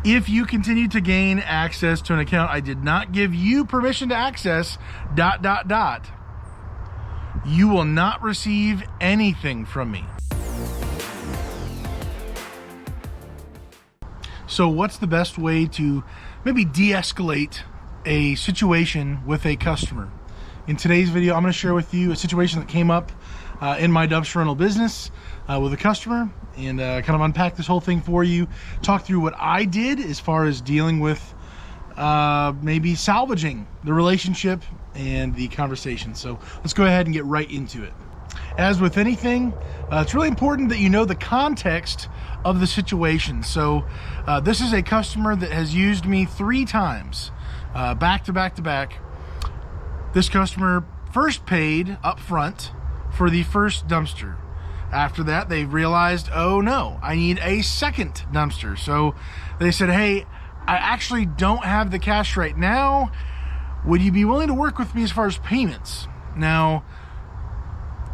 If you continue to gain access to an account I did not give you permission to access, ... you will not receive anything from me. So what's the best way to maybe de-escalate a situation with a customer? In today's video, I'm going to share with you a situation that came up in my dumpster rental business with a customer, and kind of unpack this whole thing for you, talk through what I did as far as dealing with maybe salvaging the relationship and the conversation. So let's go ahead and get right into it. As with anything, it's really important that you know the context of the situation. So this is a customer that has used me 3 times, back to back to back. This customer first paid up front for the first dumpster. After that, they realized, oh no, I need a second dumpster. So they said, hey, I actually don't have the cash right now. Would you be willing to work with me as far as payments? Now,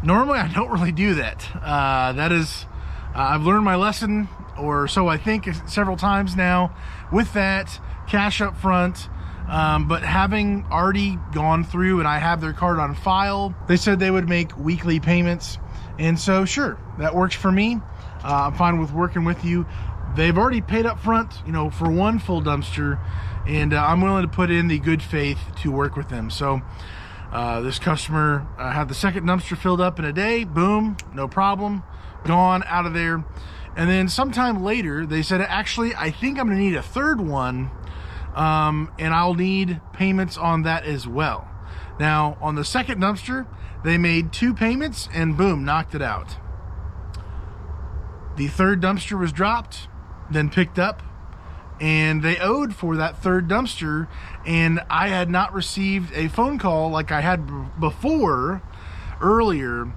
normally I don't really do that. I've learned my lesson, or so I think, several times now with that cash up front. But having already gone through and I have their card on file, they said they would make weekly payments. And so, sure, that works for me. I'm fine with working with you. They've already paid up front, for 1 full dumpster, and I'm willing to put in the good faith to work with them. So this customer had the second dumpster filled up in a day. Boom, no problem, gone, out of there. And then sometime later, they said, actually, I think I'm gonna need a third one, and I'll need payments on that as well. Now, on the second dumpster, they made 2 payments and boom, knocked it out. The third dumpster was dropped, then picked up, and they owed for that third dumpster, and I had not received a phone call like I had before, earlier,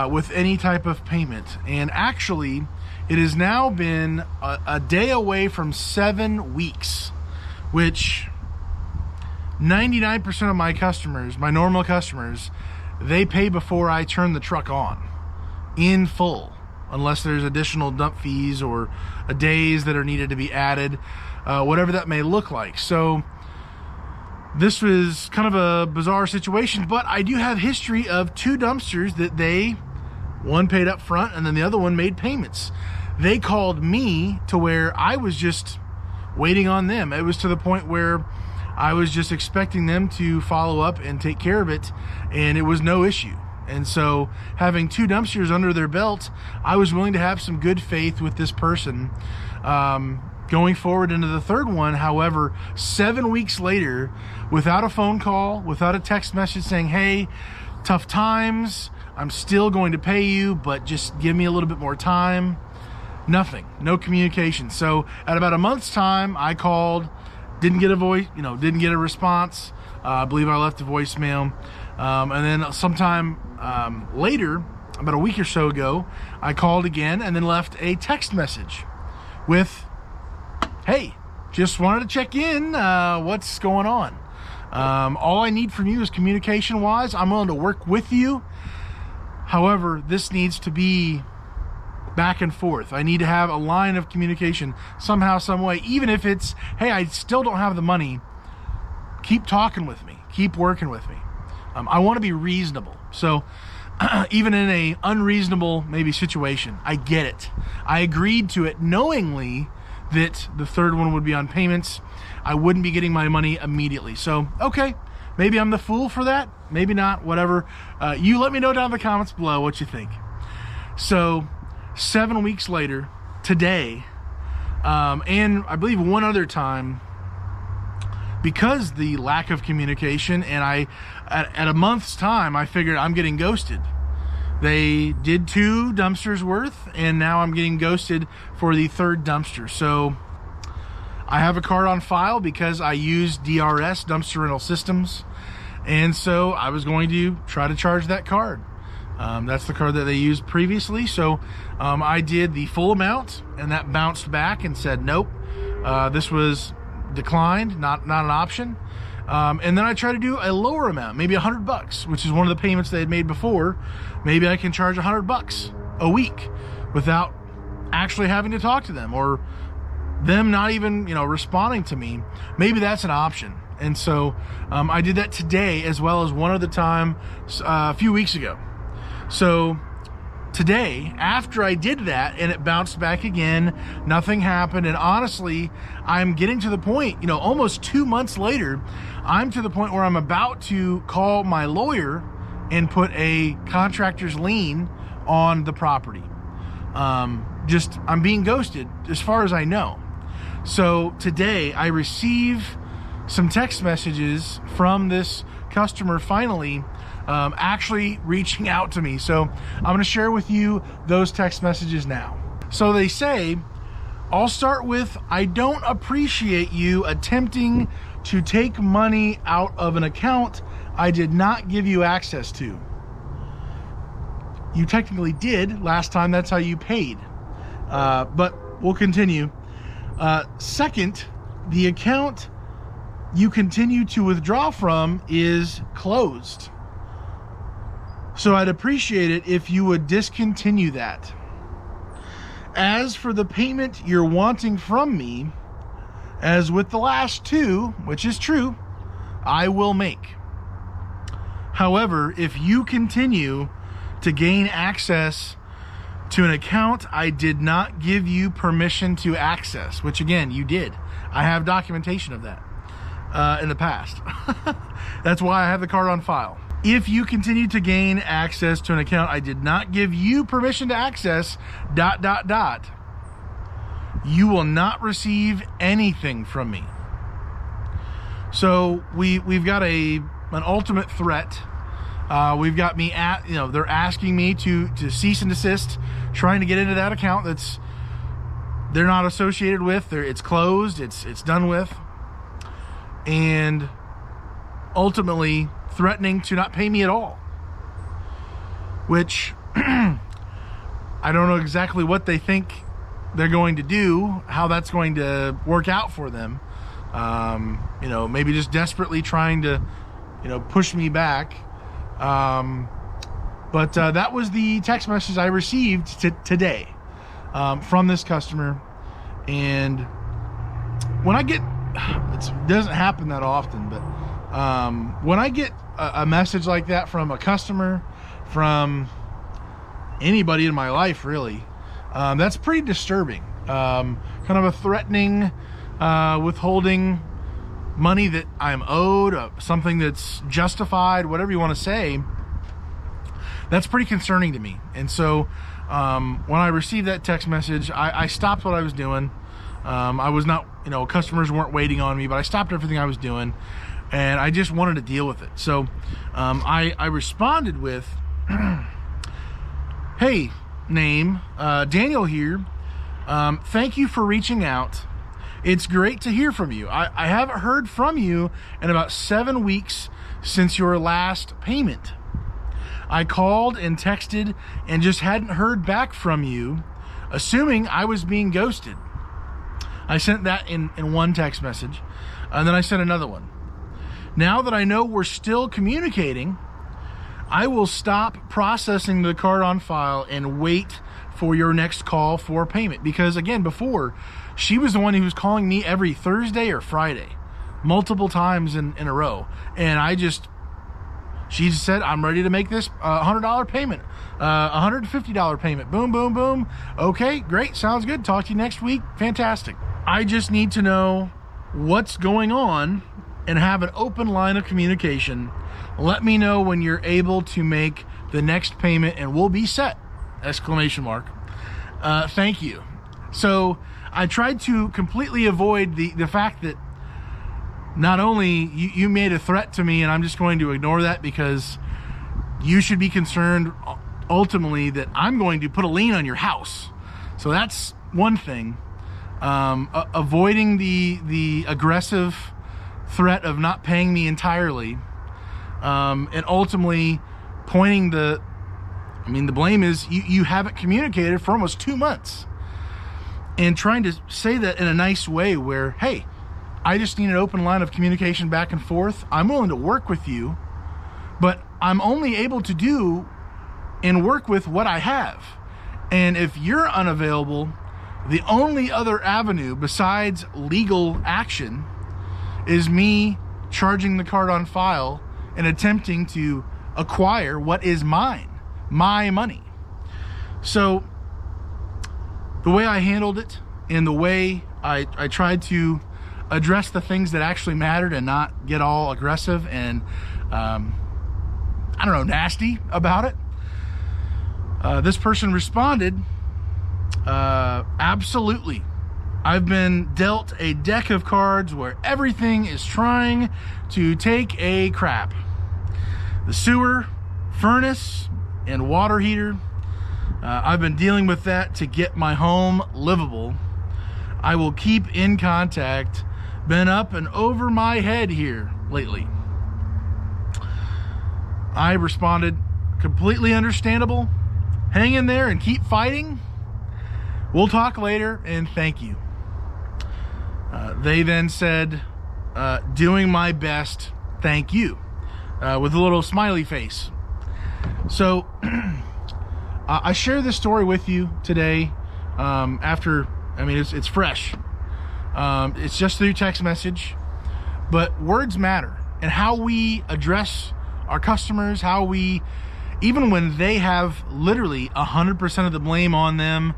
with any type of payment. And actually, it has now been a day away from 7 weeks, which 99% of my customers, my normal customers, they pay before I turn the truck on in full, unless there's additional dump fees or days that are needed to be added, whatever that may look like. So this was kind of a bizarre situation, but I do have history of 2 dumpsters that one paid up front and then the other one made payments. They called me to where I was just waiting on them. It was to the point where I was just expecting them to follow up and take care of it, and it was no issue. And so having 2 dumpsters under their belt, I was willing to have some good faith with this person going forward into the third one. However, 7 weeks later, without a phone call, without a text message saying, hey, tough times, I'm still going to pay you, but just give me a little bit more time. Nothing, no communication. So at about a month's time, I called, didn't get a voice, didn't get a response. I believe I left a voicemail. And then sometime later, about a week or so ago, I called again and then left a text message with, hey, just wanted to check in, what's going on? All I need from you is communication-wise. I'm willing to work with you. However, this needs to be back and forth. I need to have a line of communication somehow, some way, even if it's, hey, I still don't have the money. Keep talking with me. Keep working with me. I want to be reasonable. So even in a unreasonable maybe situation, I get it. I agreed to it knowingly that the third one would be on payments. I wouldn't be getting my money immediately. So, okay, maybe I'm the fool for that. Maybe not, whatever. You let me know down in the comments below what you think. So 7 weeks later, today, and I believe one other time, because the lack of communication, and at a month's time, I figured I'm getting ghosted. They did 2 dumpsters worth, and now I'm getting ghosted for the third dumpster. So I have a card on file because I use DRS, Dumpster Rental Systems, and so I was going to try to charge that card. That's the card that they used previously. So I did the full amount, and that bounced back and said, nope, this was declined, not an option. And then I try to do a lower amount, maybe $100, which is one of the payments they had made before. Maybe I can charge $100 a week without actually having to talk to them or them not even, responding to me, maybe that's an option. And so I did that today, as well as one other time a few weeks ago. So today, after I did that and it bounced back again, nothing happened. And honestly, I'm getting to the point, almost 2 months later, I'm to the point where I'm about to call my lawyer and put a contractor's lien on the property. I'm being ghosted as far as I know. So today I receive some text messages from this customer finally actually reaching out to me. So I'm going to share with you those text messages now. So they say, I'll start with, I don't appreciate you attempting to take money out of an account I did not give you access to. You technically did last time, that's how you paid. But we'll continue. Second, the account you continue to withdraw from is closed. So I'd appreciate it if you would discontinue that. As for the payment you're wanting from me, as with the last two, which is true, I will make. However, if you continue to gain access to an account I did not give you permission to access, which again, you did. I have documentation of that in the past. That's why I have the card on file. If you continue to gain access to an account I did not give you permission to access, ... you will not receive anything from me. So we've got an ultimate threat. We've got me they're asking me to cease and desist, trying to get into that account they're not associated with. It's closed. It's done with, and ultimately threatening to not pay me at all. Which I don't know exactly what they think they're going to do, how that's going to work out for them. Maybe just desperately trying to, push me back. But that was the text message I received today from this customer. And when I get, it doesn't happen that often, but when I get a message like that from a customer, from anybody in my life really, that's pretty disturbing. Kind of a threatening, withholding money that I'm owed, something that's justified, whatever you want to say. That's pretty concerning to me. And so when I received that text message, I stopped what I was doing. I was not, customers weren't waiting on me, but I stopped everything I was doing, and I just wanted to deal with it. So I responded with, hey, name, Daniel here. Thank you for reaching out. It's great to hear from you. I haven't heard from you in about 7 weeks since your last payment. I called and texted and just hadn't heard back from you, assuming I was being ghosted. I sent that in one text message, and then I sent another one. Now that I know we're still communicating, I will stop processing the card on file and wait for your next call for payment. Because again, before, she was the one who was calling me every Thursday or Friday, multiple times in a row. And she just said, I'm ready to make this $100 payment, $150 payment. Boom, boom, boom. Okay, great. Sounds good. Talk to you next week. Fantastic. I just need to know what's going on and have an open line of communication. Let me know when you're able to make the next payment and we'll be set! ! Thank you. So I tried to completely avoid the fact that not only you made a threat to me and I'm just going to ignore that, because you should be concerned ultimately that I'm going to put a lien on your house. So that's one thing. Avoiding the aggressive threat of not paying me entirely, and ultimately pointing the blame is you haven't communicated for almost 2 months, and trying to say that in a nice way where, hey, I just need an open line of communication back and forth. I'm willing to work with you, but I'm only able to do and work with what I have. And if you're unavailable, The only other avenue besides legal action is me charging the card on file and attempting to acquire what is mine, my money. So the way I handled it and the way I tried to address the things that actually mattered and not get all aggressive and I don't know, nasty about it. This person responded, absolutely. I've been dealt a deck of cards where everything is trying to take a crap. The sewer, furnace, and water heater. I've been dealing with that to get my home livable. I will keep in contact. Been up and over my head here lately. I responded, completely understandable. Hang in there and keep fighting. We'll talk later and thank you. They then said, doing my best, thank you, with a little smiley face. So I share this story with you today after, I mean, it's fresh. It's just through text message, but words matter, and how we address our customers, how we, even when they have literally 100% of the blame on them,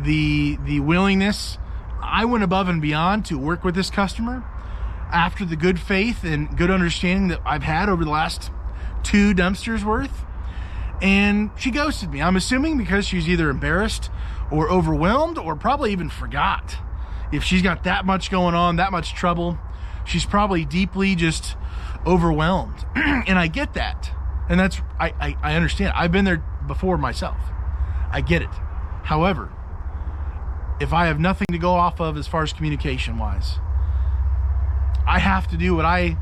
the willingness, I went above and beyond to work with this customer after the good faith and good understanding that I've had over the last 2 dumpsters worth, and she ghosted me. I'm assuming because she's either embarrassed or overwhelmed or probably even forgot. If she's got that much going on, that much trouble, she's probably deeply just overwhelmed. And I get that. And that's, I understand. I've been there before myself. I get it. However, if I have nothing to go off of as far as communication wise, I have to do what I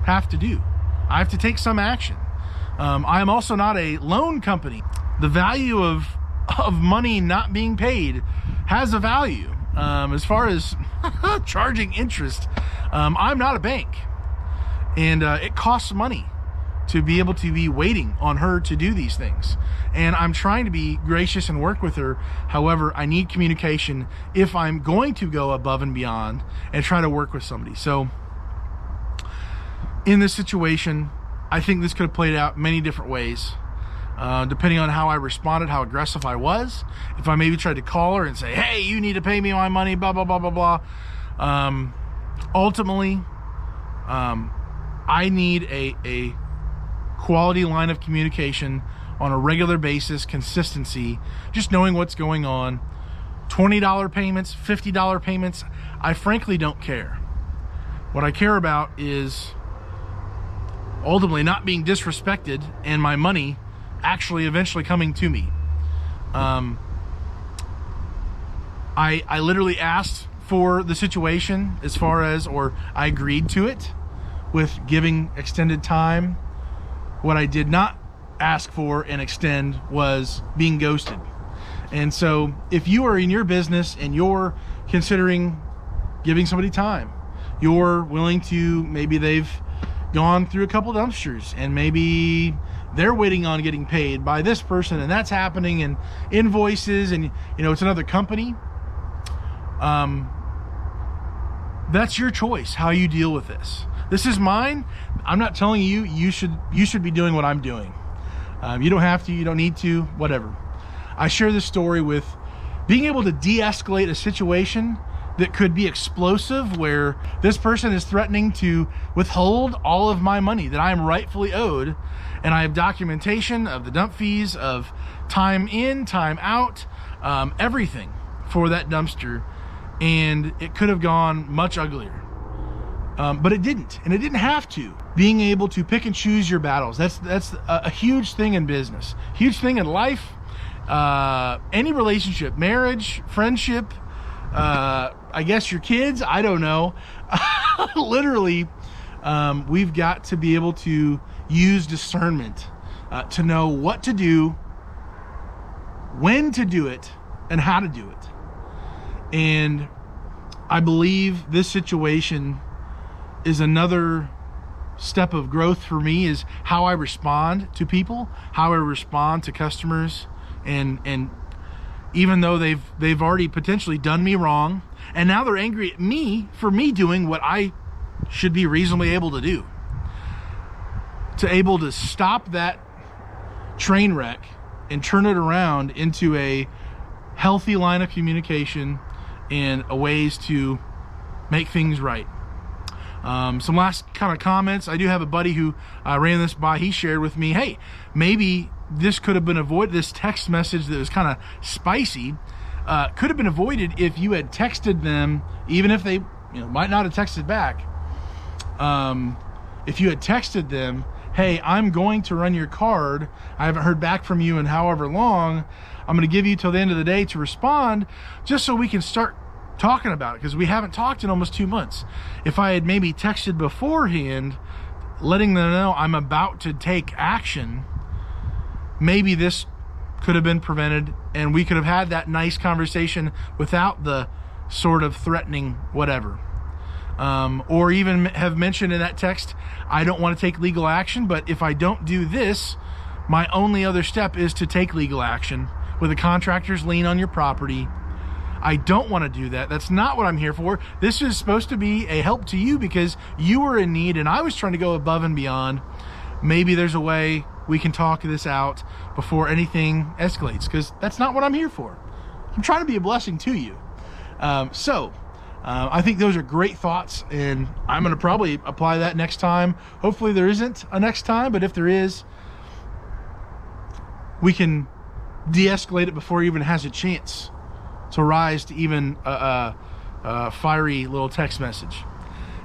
have to do. I have to take some action. I am also not a loan company. The value of money not being paid has a value. As far as charging interest, I'm not a bank, and it costs money to be able to be waiting on her to do these things. And I'm trying to be gracious and work with her. However, I need communication if I'm going to go above and beyond and try to work with somebody. So in this situation, I think this could have played out many different ways. Depending on how I responded, how aggressive I was. If I maybe tried to call her and say, hey, you need to pay me my money, blah, blah, blah, blah, blah. Ultimately, I need a quality line of communication on a regular basis, consistency, just knowing what's going on. $20 payments, $50 payments, I frankly don't care. What I care about is ultimately not being disrespected and my money actually eventually coming to me. I literally asked for the situation as far as, or I agreed to it with giving extended time. What I did not ask for and extend was being ghosted. And so if you are in your business and you're considering giving somebody time, you're willing to, maybe they've gone through a couple dumpsters and maybe they're waiting on getting paid by this person and that's happening, and invoices, and you know, it's another company. That's your choice how you deal with this. This is mine. I'm not telling you you should be doing what I'm doing. You don't have to, you don't need to, whatever. I share this story with being able to de-escalate a situation that could be explosive, where this person is threatening to withhold all of my money that I am rightfully owed, and I have documentation of the dump fees, of time in, time out, everything for that dumpster, and it could have gone much uglier. But it didn't, and it didn't have to. Being able to pick and choose your battles, that's a huge thing in business, huge thing in life, any relationship, marriage, friendship, I guess your kids, I don't know. Literally, we've got to be able to use discernment to know what to do, when to do it, and how to do it. And I believe this situation is another step of growth for me, is how I respond to people, how I respond to customers, and even though they've already potentially done me wrong, and now they're angry at me for me doing what I should be reasonably able to do. To able to stop that train wreck and turn it around into a healthy line of communication and a ways to make things right. Some last kind of comments. I do have a buddy who ran this by. He shared with me, hey, maybe this could have been avoided. This text message that was kind of spicy could have been avoided if you had texted them, even if they might not have texted back. If you had texted them, hey, I'm going to run your card. I haven't heard back from you in however long. I'm going to give you till the end of the day to respond, just so we can start talking about it, because we haven't talked in almost 2 months. If I had maybe texted beforehand, letting them know I'm about to take action, maybe this could have been prevented, and we could have had that nice conversation without the sort of threatening whatever. Or even have mentioned in that text, I don't want to take legal action, but if I don't do this, my only other step is to take legal action with a contractor's lien on your property. I don't want to do that. That's not what I'm here for. This is supposed to be a help to you because you were in need and I was trying to go above and beyond. Maybe there's a way we can talk this out before anything escalates, because that's not what I'm here for. I'm trying to be a blessing to you. I think those are great thoughts, and I'm going to probably apply that next time. Hopefully there isn't a next time, but if there is, we can de-escalate it before it even has a chance to rise to even a fiery little text message.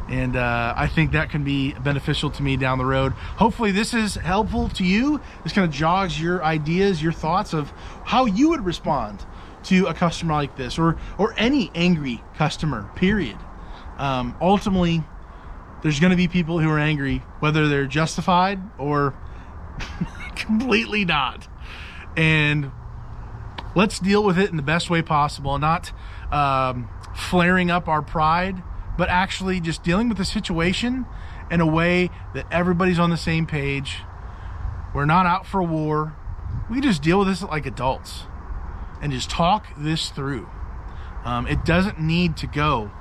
And I think that can be beneficial to me down the road. Hopefully this is helpful to you. This kind of jogs your ideas, your thoughts of how you would respond to a customer like this, or any angry customer, period. Ultimately, there's going to be people who are angry, whether they're justified or completely not. And let's deal with it in the best way possible, not flaring up our pride, but actually just dealing with the situation in a way that everybody's on the same page. We're not out for war. We just deal with this like adults and just talk this through. It doesn't need to go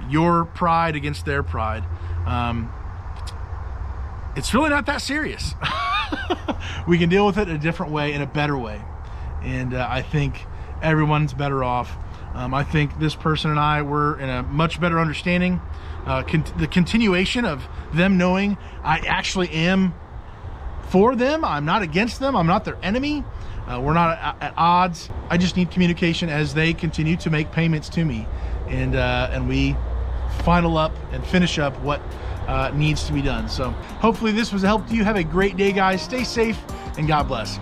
your pride against their pride. It's really not that serious. We can deal with it in a different way, in a better way. And I think everyone's better off. I think this person and I were in a much better understanding. The continuation of them knowing I actually am for them. I'm not against them. I'm not their enemy. We're not at odds. I just need communication as they continue to make payments to me. And we final up and finish up what needs to be done. So hopefully this was a help to you. Have a great day, guys. Stay safe and God bless.